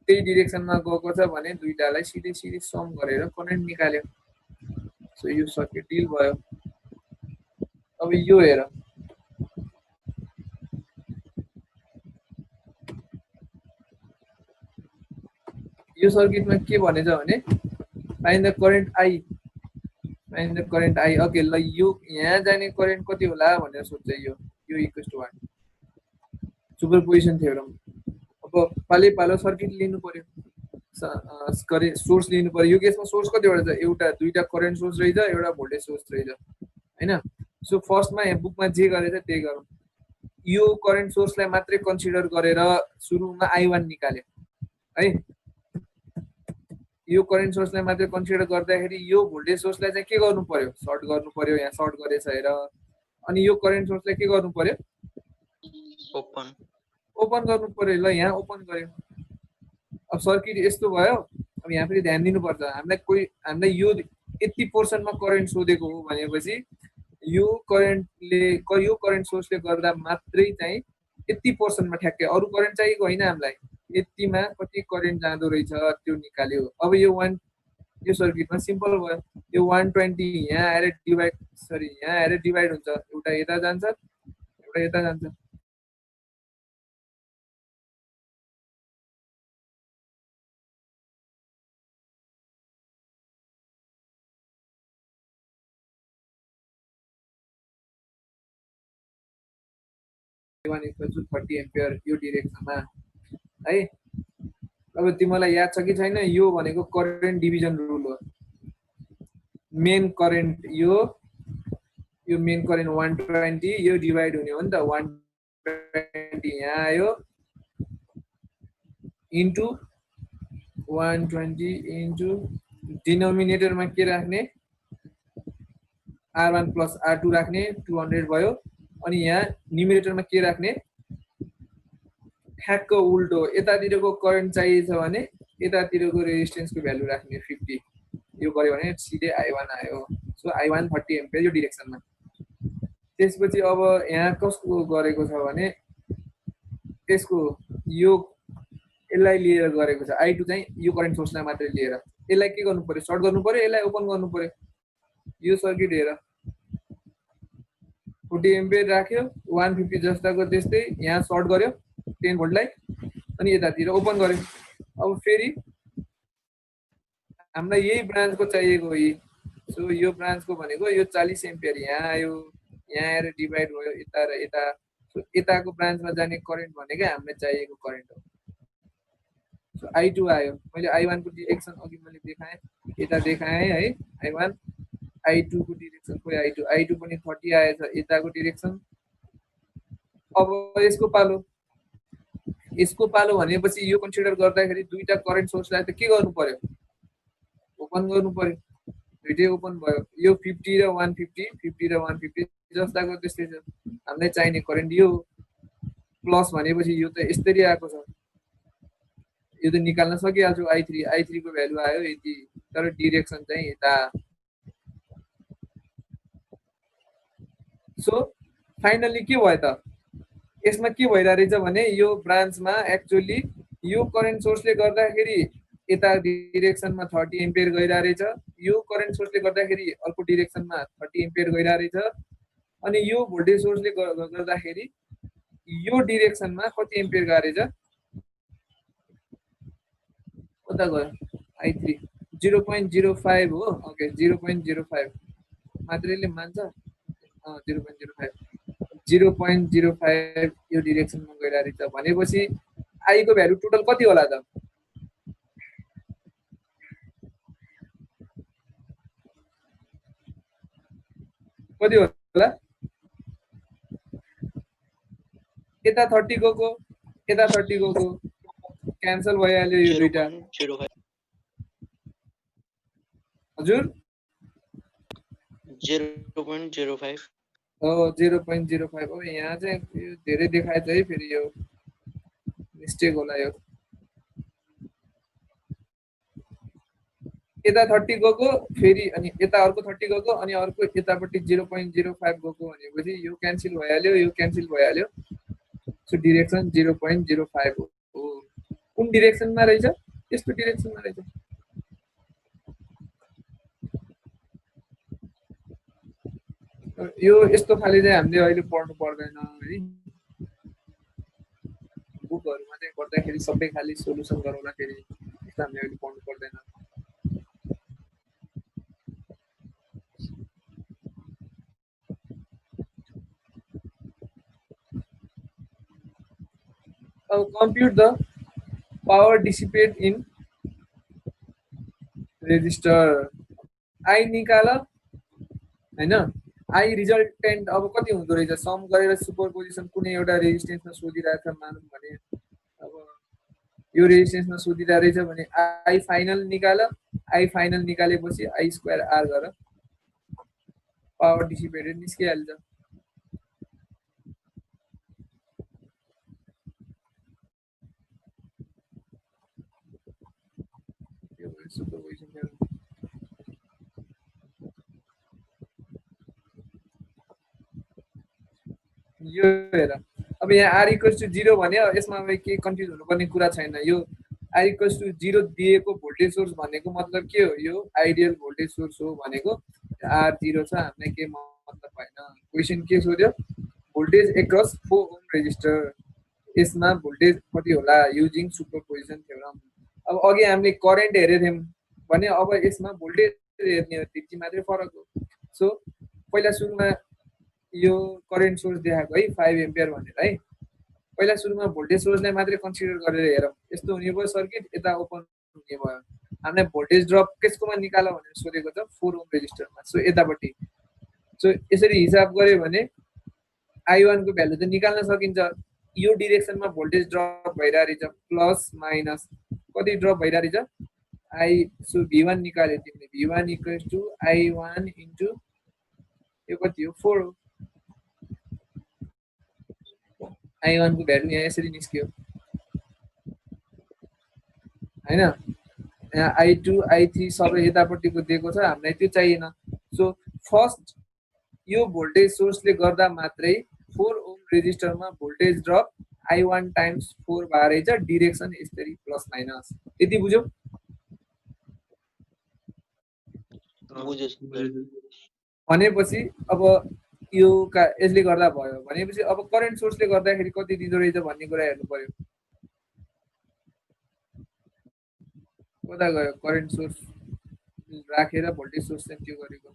त्यही डिरेक्सनमा गएको छ भने दुईटालाई सिधै सिधै सम गरेर करेन्ट निकाल्यो। सो यो सर्किट डिल भयो। अब यो हेर, यो सर्किटमा के भनेछ भने find the current I, find the current I। Okay ल यो यहाँ जाने करेन्ट कति होला भनेर सोध्छ। यो इक्वल्स टु 1 सुपरपोजिसन थ्योरम। अब पालै पालो सर्किट लिनु पर्यो, सोर्स लिनु पर्यो। यो केसमा सोर्स कतिवटा छ, एउटा दुईटा करेन्ट सोर्स रहेछ, एउटा भोल्टेज सोर्स रहेछ होइन। सो फर्स्टमा यहाँ बुकमा जे गरेछ त्यही गरौँ। यो करेन्ट सोर्सलाई मात्रै कन्सिडर गरेर सुरुमा I1 निकाल्यो है। यो करेन्ट सोर्सलाई मात्रै कन्सिडर गर्दाखेरि यो भोल्टेज सोर्सलाई चाहिँ के गर्नु पर्यो, सर्ट गर्नु पर्यो। यहाँ सर्ट गरेछ हेर। अनि यो करेन्ट सोर्सलाई के गर्नु पर्यो, ओपन गर्नु पर्यो। ल यहाँ ओपन गर्यो। अब सर्किट यस्तो भयो। अब यहाँ फेरि ध्यान दिनुपर्छ, हामीलाई यो यति पोर्सनमा करेन्ट सोधेको हो भनेपछि यो करेन्ट सोर्सले गर्दा मात्रै चाहिँ यति पोर्सनमा ठ्याक्कै, अरू करेन्ट चाहिएको होइन हामीलाई। यतिमा कति करेन्ट जाँदो रहेछ त्यो निकाल्यो। अब यो सर्किटमा सिम्पल भयो। यो 120 यहाँ आएर डिभाइड हुन्छ, एउटा यता जान्छ एउटा यता जान्छ। I1 equals to 30 एम्पियर यो डिरेक्सनमा है। अब तिमीलाई याद छ कि छैन, यो भनेको करेन्ट डिभिजन रुल हो। मेन करेन्ट यो मेन करेन्ट 120 यो डिभाइड हुने हो नि त, 120 यहाँ आयो इन्टु 120 इन्टु डिनोमिनेटरमा के राख्ने R1 प्लस R2 राख्ने 200 भयो, अनि यहाँ न्युमिनेटरमा के राख्ने ठ्याक्क उल्टो, यतातिरको करेन्ट चाहिएछ भने यतातिरको रेजिस्टेन्सको भ्यालु राख्ने 50। यो गर्यो भने सिधै I1 आयो। सो I1 30 एम्पियर यो डिरेक्सनमा। त्यसपछि अब यहाँ कसको गरेको छ भने त्यसको यो यसलाई लिएर गरेको छ, I2 चाहिँ यो करेन्ट सोर्सलाई मात्रै लिएर। यसलाई के गर्नु पर्यो, सर्ट गर्नु पर्यो, यसलाई ओपन गर्नु पर्यो। यो सर्किट हेर 40 एम्पियर राख्यो, 150 जस्ताको त्यस्तै यहाँ सर्ट गर्यो 10 भोल्टलाई, अनि यतातिर ओपन गर्यो। अब फेरि हामीलाई यही ब्रान्चको चाहिएको हो। सो यो ब्रान्चको भनेको यो 40 एम्पियर यहाँ आयो, यहाँ आएर डिभाइड भयो यता र यता। सो यताको ब्रान्चमा जाने करेन्ट भनेकै हामीलाई चाहिएको करेन्ट हो। सो I2 आयो, मैले I1 को डिरेक्सन अघि मैले देखाएँ, यता देखाएँ है I1, I2 को डिरेक्सन खोइ I2 पनि 30 आएछ यताको डिरेक्सन। अब यसको पालो भनेपछि यो कन्सिडर गर्दाखेरि दुईटा करेन्ट सोर्सलाई त के गर्नु पर्यो, ओपन गर्नु पर्यो। दुईटै ओपन भयो, यो 50 र 150 50 र 150 जस्ताको त्यस्तै छ। हामीलाई चाहिने करेन्ट यो प्लस भनेपछि यो त यसरी आएको छ, यो त निकाल्न सकिहाल्छु। I3 को भ्यालु आयो यति, तर डिरेक्सन चाहिँ यता। सो फाइनली के भयो त, यसमा के भइरहेको रहेछ भने यो ब्रान्चमा एक्चुअली यो करेन्ट सोर्सले गर्दाखेरि यता डिरेक्सनमा 30 एम्पियर गइरहेको रहेछ, यो करेन्ट सोर्सले गर्दाखेरि अर्को डिरेक्सनमा 30 एम्पियर गइरहेको रहेछ, अनि यो भोल्टेज सोर्सले गर्दाखेरि यो डिरेक्सनमा कति एम्पियर गएको रहेछ, कता गयो I3 0.05 हो। ओके 0.05 मात्रैले मान्छ, 0.05 यो डिरेक्सनमा गइरहेको रहेछ भनेपछि I को भ्यालु टोटल कति होला त, कति होला, यता 30 गएको यता 30 गएको क्यान्सल भइहाल्यो यो दुईटा। 0.05 हजुर 0.05 हो 0.05 हो। यहाँ चाहिँ यो धेरै देखाएछ है, फेरि यो मिस्टेक होला। यो यता 30 गएको फेरि अनि यता अर्को 30 गएको अनि अर्को यतापट्टि 0.05 गएको भनेपछि यो क्यान्सल भइहाल्यो, यो क्यान्सल भइहाल्यो। सो डिरेक्सन 0.05 हो। कुन डिरेक्सनमा रहेछ, यस्तो डिरेक्सनमा रहेछ। यो यस्तो खाली चाहिँ हामीले अहिले पढ्नु पर्दैन है, बुकहरुमा चाहिँ गर्दाखेरि सबै खाली सोलुसन गराउँदाखेरि यस्तो हामीले अहिले पढ्नु पर्दैन। compute the power dissipate in resistor। I निकाल हैन, I रिजल्टेन्ट अब कति हुँदो रहेछ सम गरेर सुपरपोजिसन कुनै एउटा रेजिस्टेन्समा सोधिरहेछ मानौँ भने, अब यो रेजिस्टेन्समा सोधिरहेको रहेछ भने I फाइनल निकाल, I फाइनल निकालेपछि I स्क्वायर R गर पावर डिसिपेटेड निस्किहाल्छ। यो हेर, अब यहाँ R इक्वल्स टु 0 भने यसमा अब के कन्फ्युज हुनुपर्ने कुरा छैन। यो R इक्वल्स टु 0 दिएको भोल्टेज सोर्स भनेको मतलब के हो, यो आइडियल भोल्टेज सोर्स हो भनेको। R 0 छ, हामीलाई के मतलब भएन। क्वेशन के सोध्यो, भोल्टेज एक्रस 4 ओम रेजिस्टर, यसमा भोल्टेज कति होला युजिङ सुपरपोजिसन थ्योरम। अब अघि हामीले करेन्ट हेरेको थियौँ भने अब यसमा भोल्टेज हेर्ने हो, त्यति मात्रै फरक हो। सो पहिला सुरुमा यो करेन्ट सोर्स देखाएको है 5 एम्पियर भनेर है, पहिला सुरुमा भोल्टेज सोर्सलाई मात्रै कन्सिडर गरेर हेरौँ यस्तो हुने भयो सर्किट यता ओपन हुने भयो हामीले भोल्टेज ड्रप केसकोमा निकाल भनेर सोधेको छ 4 ओम रेजिस्टरमा सो यतापट्टि सो यसरी हिसाब गर्यो भने I1 को भ्यालु त निकाल्न सकिन्छ यो डिरेक्सनमा भोल्टेज ड्रप भइरहेछ प्लस माइनस कति ड्रप भइरहेछ I सो V1 निकाल्यो तिमीले V1 equals to I1 into यो कति हो 4 हो I1 को भ्यालु यहाँ यसरी निस्क्यो हैन यहाँ I2 I3 सबै यतापट्टिको दिएको छ हामीलाई त्यो चाहिएन सो फर्स्ट यो भोल्टेज सोर्सले गर्दा मात्रै 4 ओम रेजिस्टरमा भोल्टेज ड्रप I1 टाइम्स 4 भएछ डिरेक्सन यसरी प्लस माइनस यति बुझ्यौ भनेपछि अब यो यसले गर्दा भयो भनेपछि अब करेन्ट सोर्सले गर्दाखेरि कति दिँदो रहेछ भन्ने कुरा हेर्नु पर्यो कता गयो करेन्ट सोर्स राखेर भोल्टेज सोर्स चाहिँ त्यो गरेको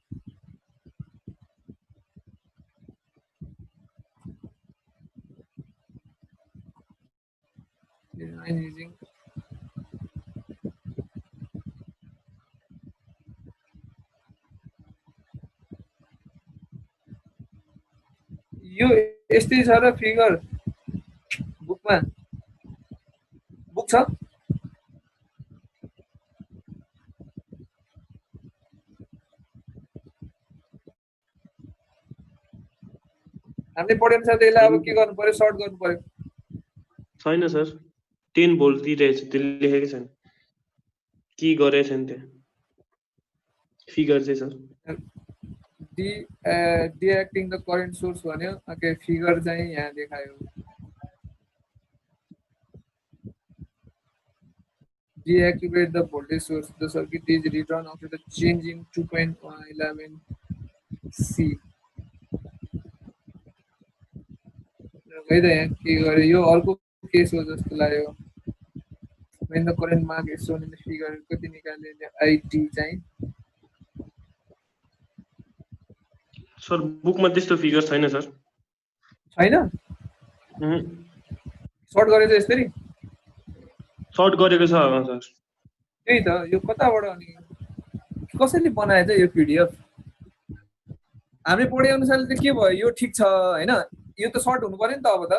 I'm using यो यस्तै छ र फिगर बुकमा बुक छ हामीले पढ्यो अनुसार त्यसलाई अब के गर्नु पर्यो सर्ट गर्नु पर्यो छैन सर 10 भोल्ट दिइरहेछ त्यो लेखेकै छैन के गरेछ नि त्यो फिगर चाहिँ sir deacting the current source भन्यो ओके फिगर चाहिँ यहाँ देखायो deactivate the voltage source the circuit is returned after the change in 2.11 C है त यहाँ के गर्यो यो अर्को केस हो जस्तो लाग्यो when the current mark is shown in the figure कति निकाल्ने IT चाहिँ सर बुकमा त्यस्तो फिगर छैन सर छैन सर्ट गरेछ यसरी सर्ट गरेको छ सर त्यही त यो कताबाट अनि कसैले बनाएछ यो पीडीएफ हामीले पढे अनुसारले त के भयो यो ठीक छ हैन यो त सर्ट हुनु पर्यो नि त अब त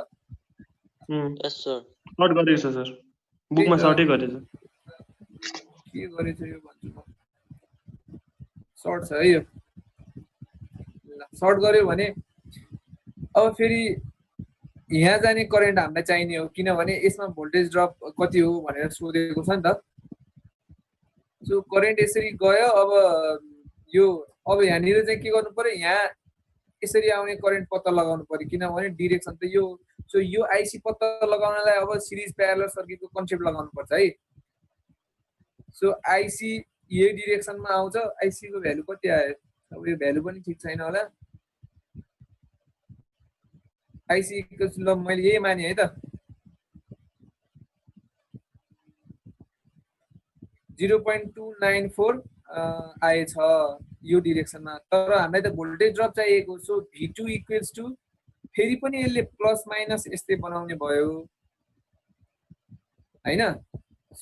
यस सर सर्ट गरेको छ सर बुकमा सर्टै गरेछ के गरेछ यो भन्छु म सर्ट छ है यो सर्ट गर्यो भने अब फेरि यहाँ जाने करेन्ट हामीलाई चाहिने हो किनभने यसमा भोल्टेज ड्रप कति हो भनेर सोधेको छ नि त सो करेन्ट यसरी गयो अब यो अब यहाँनिर चाहिँ के गर्नु पर्यो यहाँ यसरी आउने करेन्ट पत्ता लगाउनु पर्यो किनभने डिरेक्सन त यो सो यो आइसी पत्ता लगाउनलाई अब सिरिज प्यारलल सर्किटको कन्सेप्ट लगाउनु पर्छ है सो आइसी यही डिरेक्सनमा आउँछ आइसी को भ्यालु कति आयो अब यो भ्यालु पनि ठीक छैन होला आइसी इक्वल्स ल मैले यही माने है त 0.294 आएछ यो डिरेक्सनमा तर हामीलाई त भोल्टेज ड्रप चाहिएको सो V2 इक्वल्स टु फेरि पनि यसले प्लस माइनस यस्तै बनाउने भयो हैन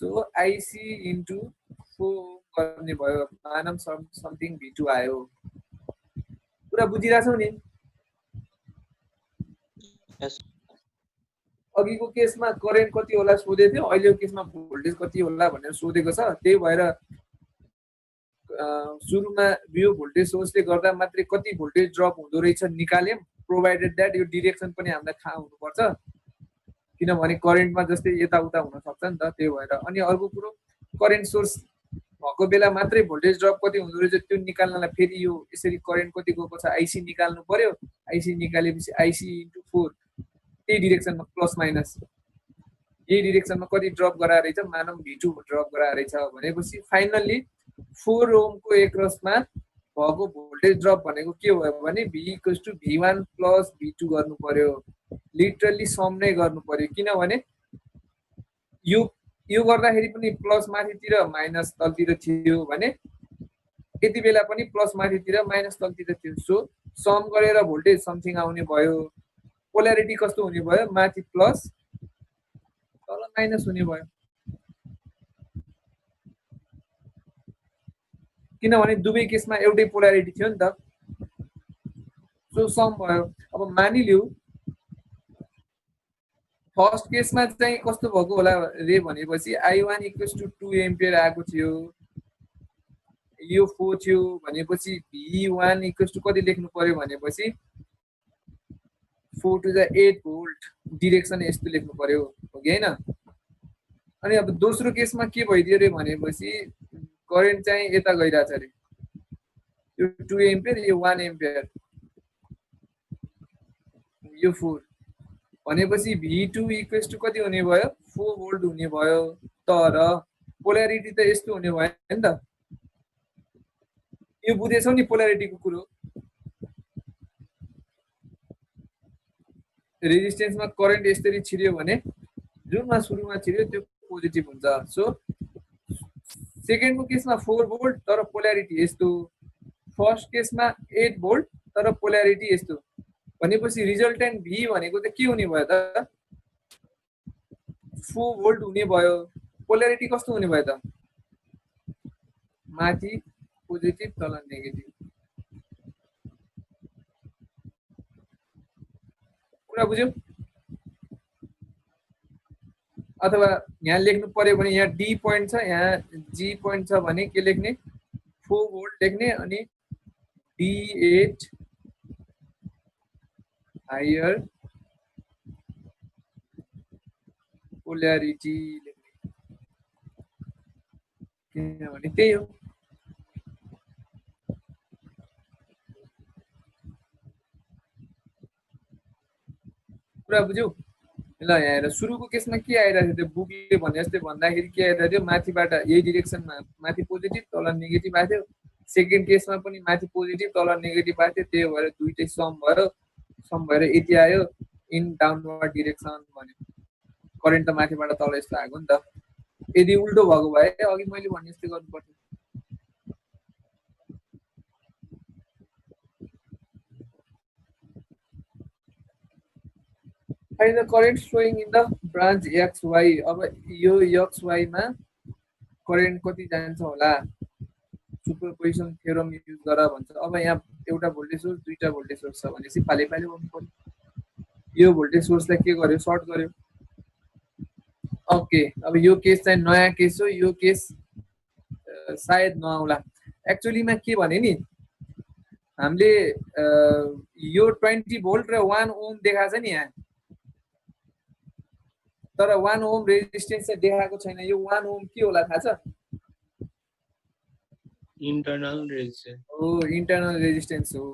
सो आइसी इन्टु 4 गर्ने भयो मानम समथिङ V2 आयो पुरा बुझिराछौ नि अघिको केसमा करेन्ट कति होला सोधेको थियो अहिलेको केसमा भोल्टेज कति होला भनेर सोधेको छ त्यही भएर सुरुमा यो भोल्टेज सोर्सले गर्दा मात्रै कति भोल्टेज ड्रप हुँदो रहेछ निकाल्यौं प्रोभाइडेड दैट यो डिरेक्सन पनि हामीलाई थाहा हुनुपर्छ किनभने करेन्टमा जस्तै यताउता हुन सक्छ नि त त्यही भएर अनि अर्को कुरो करेन्ट सोर्स भएको बेला मात्रै भोल्टेज ड्रप कति हुँदो रहेछ त्यो निकाल्नलाई फेरि यो यसरी करेन्ट कति गएको छ आइसी निकाल्नु पर्यो आइसी निकालेपछि आइसी इन्टु 4 त्यही डिरेक्सनमा प्लस माइनस यही डिरेक्सनमा कति ड्रप गराएर रहेछ मानव V2 ड्रप गराएर रहेछ भनेपछि फाइनल्ली 4 ओम को एकरसमा भएको भोल्टेज ड्रप भनेको के भयो भने V equals to V1 plus V2 गर्नु पर्यो लिटरली सम नै गर्नु पर्यो किनभने यो गर्दाखेरि पनि प्लस माथितिर माइनस तलतिर थियो भने यति बेला पनि प्लस माथितिर माइनस तलतिर थियो सो सम गरेर भोल्टेज समथिङ आउने भयो पोल्यारिटी कस्तो हुने भयो माथि प्लस तल माइनस हुने भयो किनभने दुवै केसमा एउटै पोल्यारिटी थियो नि त सो सम भयो अब मानिलिउ फर्स्ट केसमा चाहिँ कस्तो भएको होला रे भनेपछि I1 = 2 एम्पियर आएको थियो यो 4 थियो भनेपछि V1 = कति लेख्नु पर्यो भनेपछि 4 to the 8 भोल्ट डिरेक्सन यस्तो लेख्नु पर्यो हो कि हैन अनि अब दोस्रो केसमा के भइदियो रे भनेपछि करेन्ट चाहिँ यता गइराछ रे यो 2 एम्पियर यो 1 एम्पियर यो 4 भनेपछि V2 = कति हुने भयो 4 भोल्ट हुने भयो तर पोल्यारिटी त यस्तो हुने भयो नि त यो बुझेछौ नि पोल्यारिटीको कुरो रेजिस्टेन्समा करेन्ट यसरी छिर्यो भने जुनमा सुरुमा छिर्यो त्यो पोजिटिभ हुन्छ सो सेकेन्डको केसमा 4 भोल्ट तर पोल्यारिटी यस्तो फर्स्ट केसमा 8 भोल्ट तर पोल्यारिटी यस्तो भनेपछि रिजल्टेन्ट V भनेको त के हुने भयो त 4 भोल्ट हुने भयो पोल्यारिटी कस्तो हुने भयो त माथि पोजिटिभ तल नेगेटिभ कुरा बुझ्यौ अथवा यहाँ लेख्नु पर्यो भने यहाँ D पोइन्ट छ यहाँ G पोइन्ट छ भने के लेख्ने 4 भोल्ट लेख्ने अनि D8 हायर पोल्यारिटी लेख्ने किनभने त्यही हो कुरा बुझ्यौ ल यहाँ हेर सुरुको केसमा के आइरहेको थियो त्यो बुकले भने जस्तै भन्दाखेरि के आइरहेको थियो माथिबाट यही डिरेक्सनमा माथि पोजिटिभ तल नेगेटिभ आएको थियो सेकेन्ड केसमा पनि माथि पोजिटिभ तल नेगेटिभ आएको थियो त्यही भएर दुईटै सम भएर यति आयो इन डाउनवर्ड डिरेक्सन भन्यो करेन्ट त माथिबाट तल यस्तो आएको नि त यदि उल्टो भएको भए अघि मैले भने जस्तै गर्नु पर्थ्यो Find the current flowing in the branch XY अब यो XY मा करेन्ट कति जान्छ होला सुपरपोजिसन थ्योरम युज गर भन्छ अब यहाँ एउटा भोल्टेज सोर्स दुईटा भोल्टेज सोर्स छ भनेपछि पाले गर्नु पर्यो यो भोल्टेज सोर्सलाई के गर्यो सर्ट गर्यो ओके अब यो केस चाहिँ नयाँ केस हो यो केस सायद नआउला एक्चुअली मा के भने नि हामीले यो 20 भोल्ट र 1 ओम देखाछ नि यहाँ तर 1 ओम रेजिस्टेन्स चाहिँ देखाएको छैन यो 1 ओम के होला थाहा छ internal resistance हो इन्टरनल रेजिस्टेन्स हो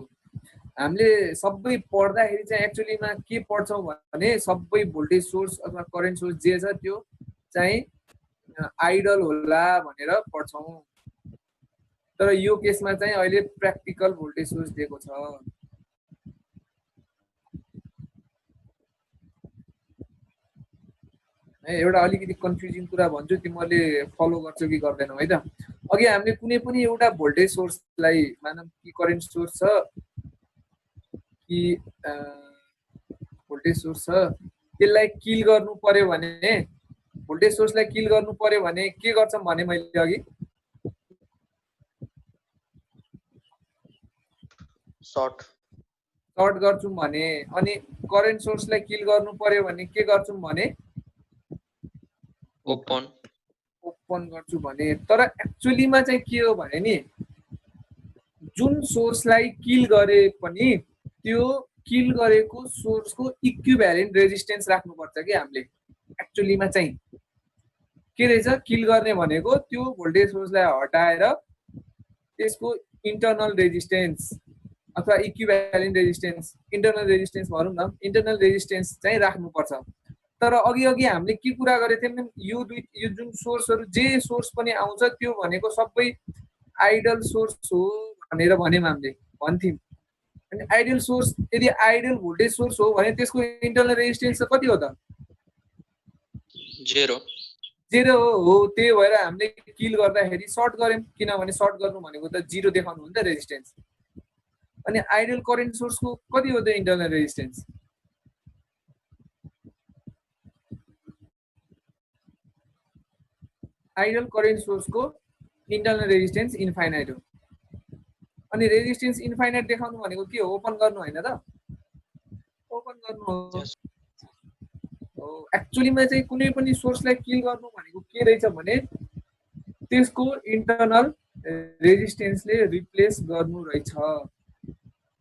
हामीले सबै पढ्दाखेरि चाहिँ एक्चुअली मा के पढ्छौं भने सबै भोल्टेज सोर्स अथवा करेन्ट सोर्स जे छ त्यो चाहिँ आइडल होला भनेर पढ्छौं तर यो केसमा चाहिँ अहिले प्र्याक्टिकल भोल्टेज सोर्स दिएको छ एउटा अलिकति कन्फ्युजिङ कुरा भन्छु तिमीहरूले फलो गर्छौ कि गर्दैनौ है त अघि हामीले कुनै पनि एउटा भोल्टेज सोर्सलाई मानौं कि करेन्ट सोर्स छ कि भोल्टेज सोर्स छ त्यसलाई किल गर्नु पर्यो भने भोल्टेज सोर्सलाई किल गर्नु पर्यो भने के गर्छौं भने मैले अघि सर्ट गर्छौं भने अनि करेन्ट सोर्सलाई किल गर्नु पर्यो भने के गर्छौं भने ओपन गर्छु भने तर एक्चुअली मा चाहिँ के हो भने नि जुन सोर्सलाई किल गरे पनि त्यो किल गरेको सोर्सको इक्विभ्यालेन्ट रेजिस्टेन्स राख्नुपर्छ के हामीले एक्चुअली मा चाहिँ के रहेछ किल गर्ने भनेको त्यो भोल्टेज सोर्सलाई हटाएर त्यसको इन्टरनल रेजिस्टेन्स अथवा इक्विभ्यालेन्ट रेजिस्टेन्स इन्टरनल रेजिस्टेन्स भनौं न इन्टरनल रेजिस्टेन्स चाहिँ राख्नुपर्छ तर अघि हामीले के कुरा गरेको थियौं यो जुन सोर्सहरु जे सोर्स पनि आउँछ त्यो भनेको सबै आइडल सोर्स हो भनेर भन्यौं हामीले भन्थ्यौं अनि आइडल सोर्स यदि आइडल भोल्टेज सोर्स हो भने त्यसको इन्टरनल रेजिस्टेन्स कति हो त 0 हो त्यही भएर हामीले किल गर्दाखेरि सर्ट गर्यौं किनभने सर्ट गर्नु भनेको त 0 देखाउनु हो नि त रेजिस्टेन्स अनि आइडल करेन्ट सोर्सको कति हो त इन्टरनल रेजिस्टेन्स आइडल करेन्ट सोर्सको इन्टरनल रेजिस्टेन्स इन्फाइनाइट हो। अनि रेजिस्टेन्स इन्फाइनाइट देखाउनु भनेको के हो? ओपन गर्नु होइन त? ओपन गर्नु हो। Yes. एक्चुअलीमा चाहिँ कुनै पनि सोर्सलाई किल गर्नु भनेको के रहेछ भने त्यसको इन्टरनल रेजिस्टेन्सले रिप्लेस गर्नु रहेछ।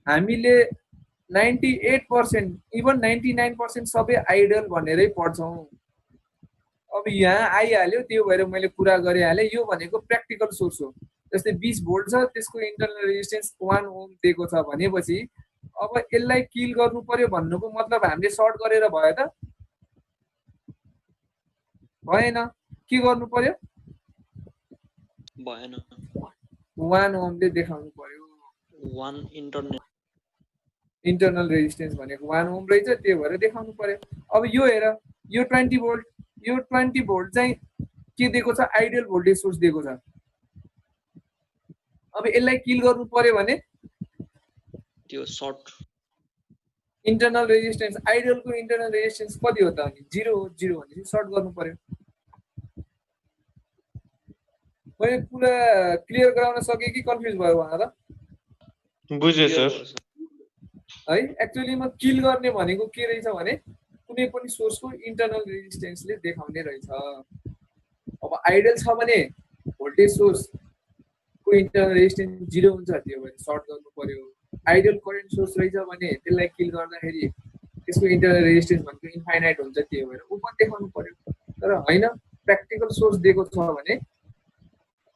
हामीले 98% इभन 99% सबै आइडल भनेरै पढ्छौँ। अब यहाँ आइहाल्यो, त्यो भएर मैले कुरा गरिहालेँ। यो भनेको प्र्याक्टिकल सोर्स हो। जस्तै 20 भोल्ट छ, त्यसको इन्टरनल रेजिस्टेन्स 1 ओम दिएको छ भनेपछि अब यसलाई किल गर्नु पर्यो भन्नुको मतलब हामीले सर्ट गरेर भयो त? भएन। के गर्नु पर्यो? भएन। 1 ओमले देखाउनु पर्यो। 1 इन्टरनल रेजिस्टेन्स भनेको 1 ओम रहेछ, त्यो भएर देखाउनु पर्यो। अब यो हेर, यो 20 भोल्ट, यो 20 भोल्ट चाहिँ के दिएको छ? आइडियल भोल्टेज सोर्स दिएको छ। अब यसलाई किल गर्नु पर्यो भने त्यो सर्ट इन्टरनल रेजिस्टेन्स, आइडियलको इन्टरनल रेजिस्टेन्स कति हो त? अनि 0 हो। 0 भनेपछि सर्ट गर्नु पर्यो। मैले पुरा क्लियर गराउन सके कि कन्फ्युज भयो भन त? बुझे सर। है एक्चुअलीमा किल गर्ने भनेको के रहेछ भने कुनै पनि सोर्सको इन्टरनल रेजिस्टेन्सले देखाउने रहेछ। अब आइडियल छ भने भोल्टेज सोर्सको इन्टरनल रेजिस्टेन्स 0 हुन्छ, त्यो भएर सर्ट गर्नु पर्यो। आइडियल करेन्ट सोर्स रहेछ भने त्यसलाई किल गर्दाखेरि त्यसको इन्टरनल रेजिस्टेन्स भनेको इन्फाइनाइट हुन्छ, त्यो भएर ओपन देखाउनु पर्यो। तर होइन, प्र्याक्टिकल सोर्स दिएको छ भने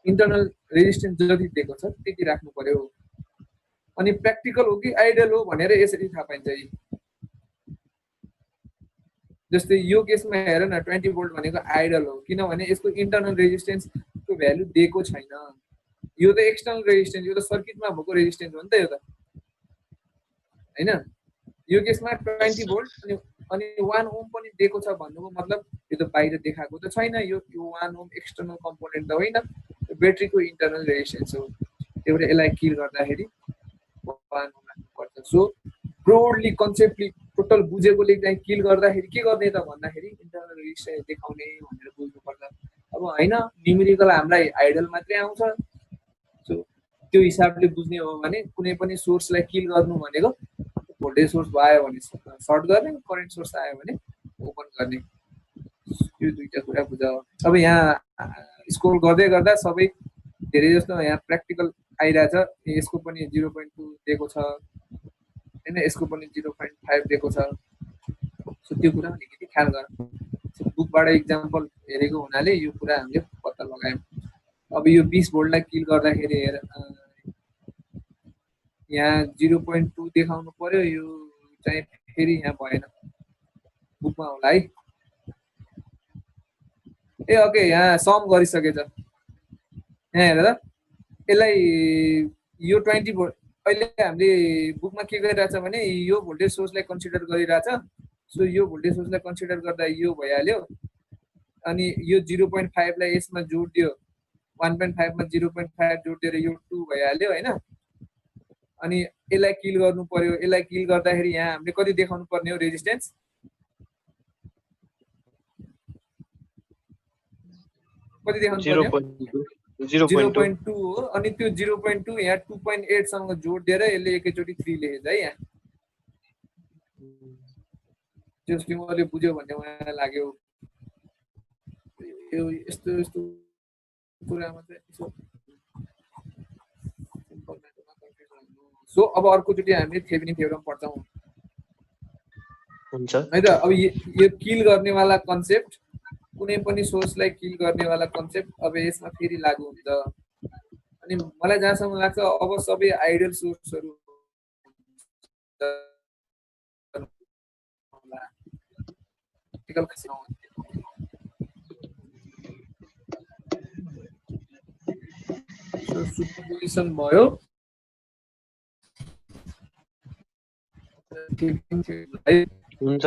इन्टरनल रेजिस्टेन्स जति दिएको छ त्यति राख्नु पर्यो। अनि प्र्याक्टिकल हो कि आइडियल हो भनेर यसरी थाहा पाइन्छ। जस्तै यो केसमा हेर न, 20 भोल्ट भनेको आइडियल हो किनभने यसको इन्टरनल रेजिस्टेन्सको भ्यालु दिएको छैन। यो त एक्सटर्नल रेजिस्टेन्स, यो त सर्किटमा भएको रेजिस्टेन्स हो नि त यो त, हैन? यो केसमा 20 भोल्ट अनि 1 ओम पनि दिएको छ भन्नुको मतलब यो त बाहिर देखाएको त छैन। यो 1 ओम एक्सटर्नल कम्पोनेन्ट त होइन, ब्याट्रीको इन्टरनल रेजिस्टेन्स हो। त्यो भएर यसलाई किल गर्दाखेरि 1 ओम राख्नुपर्छ। सो ब्रोडली कन्सेप्टली टोटल बुझेकोले चाहिँ किल गर्दाखेरि के गर्ने त भन्दाखेरि इन्टरनल रेजिस्टेन्स देखाउने भनेर बुझ्नुपर्छ। अब होइन, न्युमेरिकल हामीलाई आइडल मात्रै आउँछ। सो त्यो हिसाबले बुझ्ने हो भने कुनै पनि सोर्सलाई किल गर्नु भनेको भोल्टेज सोर्स भयो भने सर्ट गर्ने, करेन्ट सोर्स आयो भने ओपन गर्ने। यो दुईटा कुरा बुझ। अब यहाँ स्क्रोल गर्दै गर्दा सबै धेरै जस्तो यहाँ प्र्याक्टिकल आइरहेछ। यसको पनि 0.2 दिएको छ हैन, यसको पनि 0.5 दिएको छ। सो त्यो कुरा अलिकति ख्याल गर। बुकबाट इक्जाम्पल हेरेको हुनाले यो कुरा हामीले पत्ता लगायौँ। अब यो 20 भोल्टलाई किल गर्दाखेरि हेर, यहाँ 0.2 देखाउनु पर्यो। यो चाहिँ फेरि यहाँ भएन, बुकमा होला है। ए ओके, यहाँ सम गरिसकेछ। यहाँ हेर त, यसलाई यो 20 भोल्ट अहिले हामीले बुकमा के गरिरहेछ भने यो भोल्टेज सोर्सलाई कन्सिडर गरिरहेछ। सो यो भोल्टेज सोर्सलाई कन्सिडर गर्दा यो भइहाल्यो। अनि यो 0.5 लाई यसमा जोडिदियो, 1.5 मा 0.5 जोडिदिएर यो 2 भइहाल्यो हैन। अनि यसलाई किल गर्नु पर्यो। यसलाई किल गर्दाखेरि यहाँ हामीले कति देखाउनु पर्ने हो? रेजिस्टेन्स कति देखाउनु पर्ने? 0.2 हो। अनि त्यो 0.2 यहाँ 2.8 सँग जोडिदिएर यसले एकैचोटि 3 लेखेछ है। यहाँ त्यो तिमीले बुझ्यौ भन्ने मलाई लाग्यो। यो यस्तो यस्तो कुरामा चाहिँ सो अब अर्कोचोटि हामीले थेभेनिन थ्योरम पढ्छौँ हुन्छ है त। अब यो किल गर्नेवाला कन्सेप्ट, कुनै पनि सोर्सलाई किल गर्नेवाला कन्सेप्ट अब यसमा फेरि लागू हुन्छ। अनि मलाई जहाँसम्म लाग्छ अब सबै आइडियल सोर्सहरू सुपरपोजिसन भयो। हुन्छ,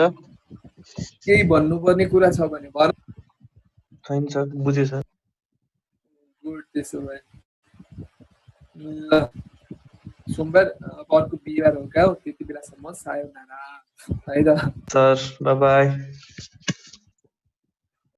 केही भन्नुपर्ने कुरा छ भने भन। छैन सर, बुझेँ सर। गुड, त्यसो भए ल सोमबार अर्को बिहिबार हो क्या हो, त्यति बेलासम्म सायोनारा है त सर, बाई बाई।